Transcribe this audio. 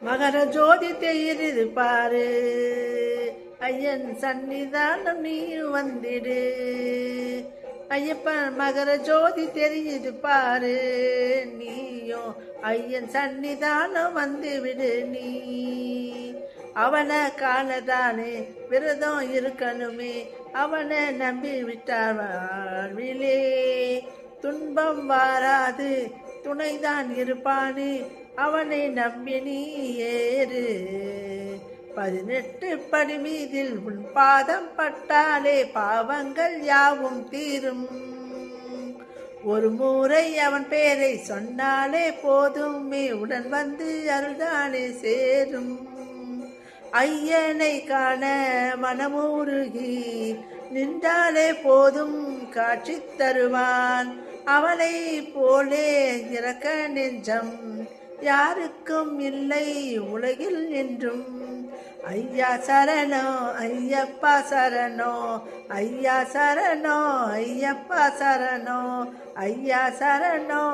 மகர ஜோதி தெரியுது பாரு, ஐயன் சன்னிதானம் நீ வந்திடு. ஐயப்பன் மகர ஜோதி தெரியுது பாரு, நீயும் ஐயன் சன்னிதானம் வந்து விடு. நீ அவனை காணதானே விரதம் இருக்கணுமே, அவனை நம்பி விட்டார் வாழ்விலே துன்பம் வாராது, துணைதான் இருப்பானு அவனை நம்பி நீ ஏறு. 18 படி மீதில் உன் பாதம் பட்டாலே பாவங்கள் யாவும் தீரும். ஒரு முறை அவன் பேரை சொன்னாலே போதுமே, உடன் வந்து அருள்தானே சேரும். ஐயனை காண மனமுருகி நின்றாலே போதும், காட்சி தருவான். அவனை போலே இறக்க நெஞ்சம் யாருக்கும் இல்லை உலகில் என்றும். ஐயா சரணோ ஐயப்பா சரணோ, ஐயா சரணோ ஐயப்பா சரணோ, ஐயா சரணோ.